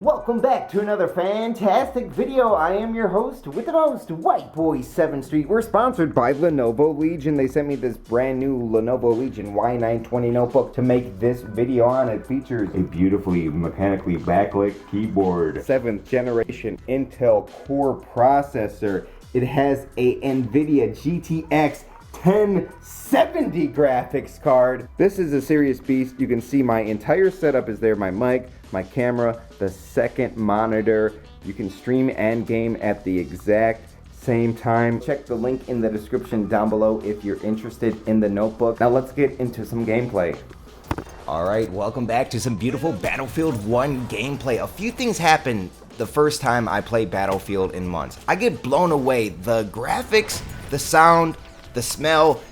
Welcome back to another fantastic video. I am your host with the most, White Boy 7th Street. We're sponsored by Lenovo Legion. They sent me this brand new Lenovo Legion Y920 notebook to make this video on. It features a beautifully mechanically backlit keyboard, 7th generation Intel Core processor. It has a NVIDIA GTX 1070 graphics card. This is a serious beast. You can see my entire setup is there. My mic, my camera, the second monitor. You can stream and game at the exact same time. Check the link in the description down below if you're interested in the notebook. Now let's get into some gameplay. Alright, welcome back to some beautiful Battlefield 1 gameplay. A few things happened the first time I played Battlefield in months. I get blown away. The graphics, the sound, the smell.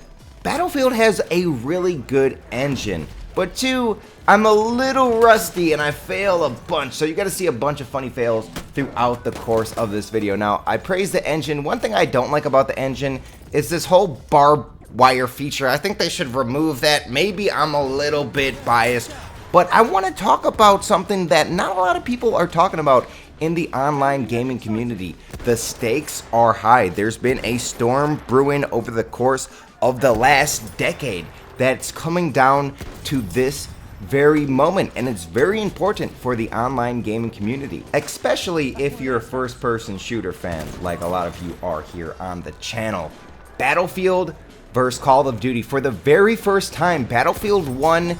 Battlefield has a really good engine. But two, I'm a little rusty and I fail a bunch, so you gotta see a bunch of funny fails throughout the course of this video. Now, I praise the engine. One thing I don't like about the engine is this whole barbed wire feature. I think they should remove that. Maybe I'm a little bit biased, but I want to talk about something that not a lot of people are talking about in the online gaming community. The stakes are high. There's been a storm brewing over the course of the last decade that's coming down to this very moment, and it's very important for the online gaming community, especially if you're a first-person shooter fan like a lot of you are here on the channel. Battlefield versus Call of Duty. For the very first time, Battlefield 1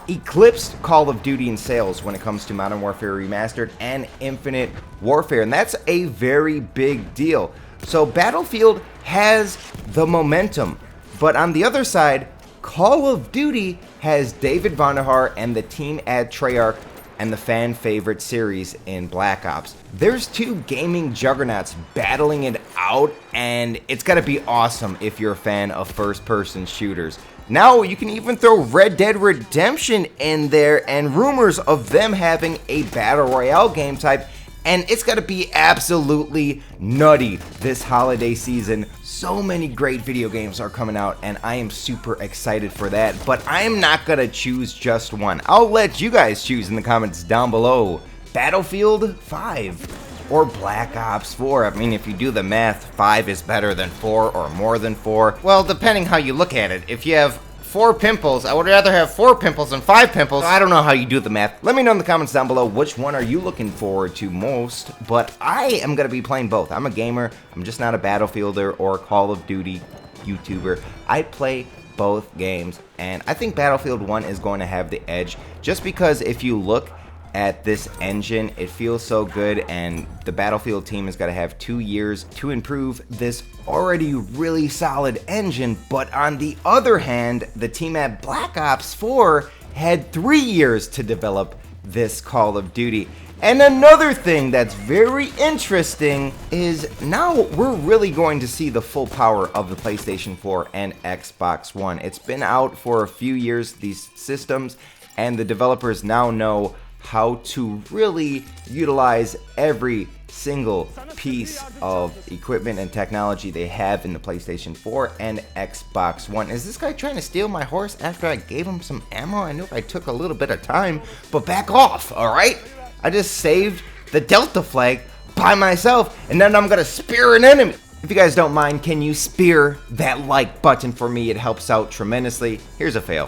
eclipsed Call of Duty in sales when it comes to Modern Warfare Remastered and Infinite Warfare, and that's a very big deal. So Battlefield has the momentum, but on the other side, Call of Duty has David Vonderhaar and the team at Treyarch and the fan favorite series in Black Ops. There's two gaming juggernauts battling it out, and it's gotta be awesome if you're a fan of first-person shooters. Now you can even throw Red Dead Redemption in there and rumors of them having a Battle Royale game type, and it's gotta be absolutely nutty this holiday season. So many great video games are coming out, and I am super excited for that, but I am not gonna choose just one. I'll let you guys choose in the comments down below. Battlefield 5 or Black Ops 4. I mean, if you do the math, 5 is better than 4 or more than 4. Well, depending how you look at it. If you have 4 pimples, I would rather have 4 pimples than 5 pimples. I don't know how you do the math. Let me know in the comments down below which one are you looking forward to most, but I am going to be playing both. I'm a gamer. I'm just not a Battlefielder or Call of Duty YouTuber. I play both games, and I think Battlefield 1 is going to have the edge just because if you look at this engine, it feels so good, and the Battlefield team has got to have 2 years to improve this already really solid engine. But on the other hand, the team at Black Ops 4 had 3 years to develop this Call of Duty. And another thing that's very interesting is now we're really going to see the full power of the PlayStation 4 and Xbox One. It's been out for a few years, these systems, and the developers now know how to really utilize every single piece of equipment and technology they have in the PlayStation 4 and Xbox One. Is this guy trying to steal my horse after I gave him some ammo? I know I took a little bit of time, but back off, alright? I just saved the Delta flag by myself, and then I'm gonna spear an enemy. If you guys don't mind, can you spear that like button for me? It helps out tremendously. Here's a fail.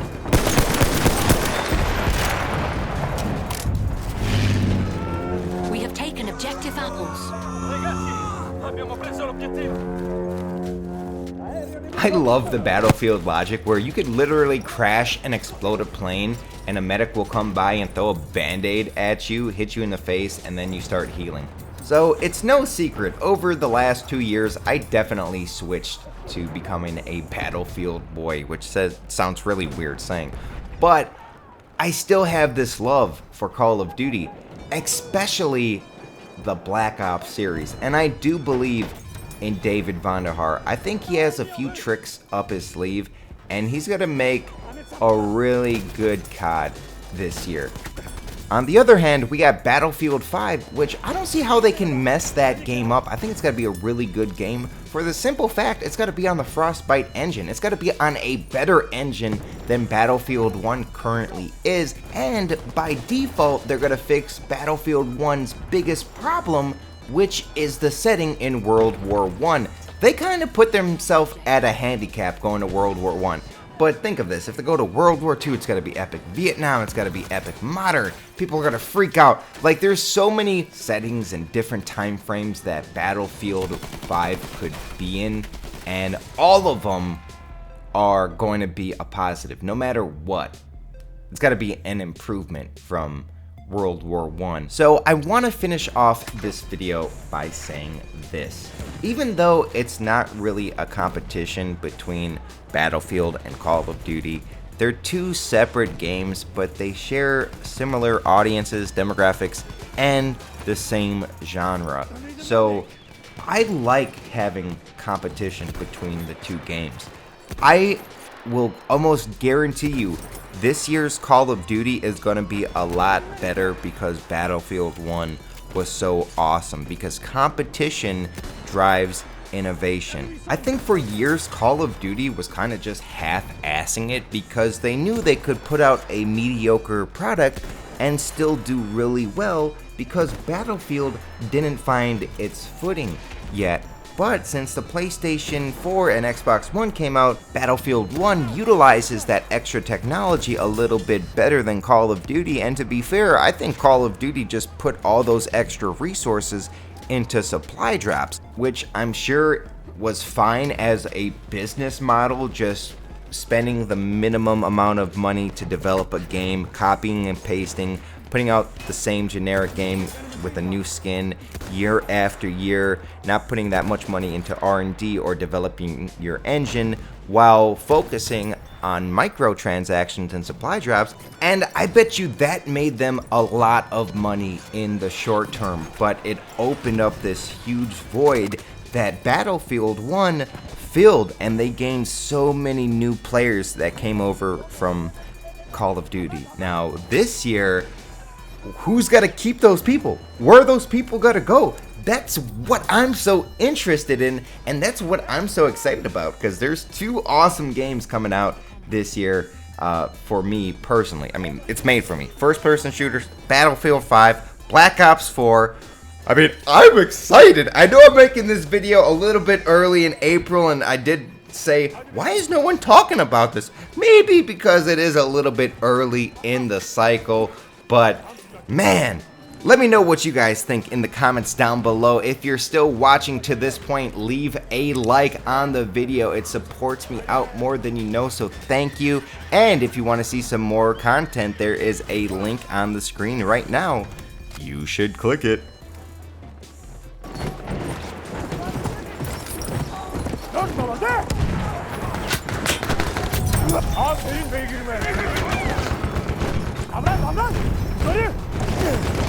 Objective apples. I love the Battlefield logic where you could literally crash and explode a plane and a medic will come by and throw a band-aid at you, hit you in the face, and then you start healing. So it's no secret, over the last 2 years, I definitely switched to becoming a Battlefield boy, which sounds really weird saying, but I still have this love for Call of Duty, especially the Black Ops series, and I do believe in David Vonderhaar. I think he has a few tricks up his sleeve, and he's gonna make a really good COD this year. On the other hand, we got Battlefield 5, which I don't see how they can mess that game up. I think it's got to be a really good game for the simple fact it's got to be on the Frostbite engine. It's got to be on a better engine than Battlefield 1 currently is, and by default, they're going to fix Battlefield 1's biggest problem, which is the setting in World War I. They kind of put themselves at a handicap going to World War I. But think of this, if they go to World War II, it's got to be epic Vietnam, it's got to be epic modern. People are going to freak out. Like, there's so many settings and different time frames that Battlefield 5 could be in, and all of them are going to be a positive, no matter what. It's got to be an improvement from World War I. So I want to finish off this video by saying this. Even though it's not really a competition between Battlefield and Call of Duty, they're two separate games, but they share similar audiences, demographics, and the same genre. So I like having competition between the two games. I will almost guarantee you this year's Call of Duty is going to be a lot better because Battlefield 1 was so awesome, because competition drives innovation. I think for years Call of Duty was kind of just half-assing it because they knew they could put out a mediocre product and still do really well because Battlefield didn't find its footing yet. But since the PlayStation 4 and Xbox One came out, Battlefield 1 utilizes that extra technology a little bit better than Call of Duty, and to be fair, I think Call of Duty just put all those extra resources into supply drops, which I'm sure was fine as a business model, just spending the minimum amount of money to develop a game, copying and pasting, putting out the same generic game with a new skin year after year, not putting that much money into R&D or developing your engine while focusing on microtransactions and supply drops. And I bet you that made them a lot of money in the short term, but it opened up this huge void that Battlefield 1 filled, and they gained so many new players that came over from Call of Duty. Now this year, who's got to keep those people? Where are those people got to go? That's what I'm so interested in, and that's what I'm so excited about, because there's two awesome games coming out this year for me personally. I mean, it's made for me. First-person shooters, Battlefield 5, Black Ops 4. I mean, I'm excited. I know I'm making this video a little bit early in April, and I did say, why is no one talking about this? Maybe because it is a little bit early in the cycle, but man, let me know what you guys think in the comments down below. If you're still watching to this point, leave a like on the video. It supports me out more than you know, so thank you. And if you want to see some more content, there is a link on the screen right now. You should click it. Aferin beygirime. Kamran, kamran. Yukarı.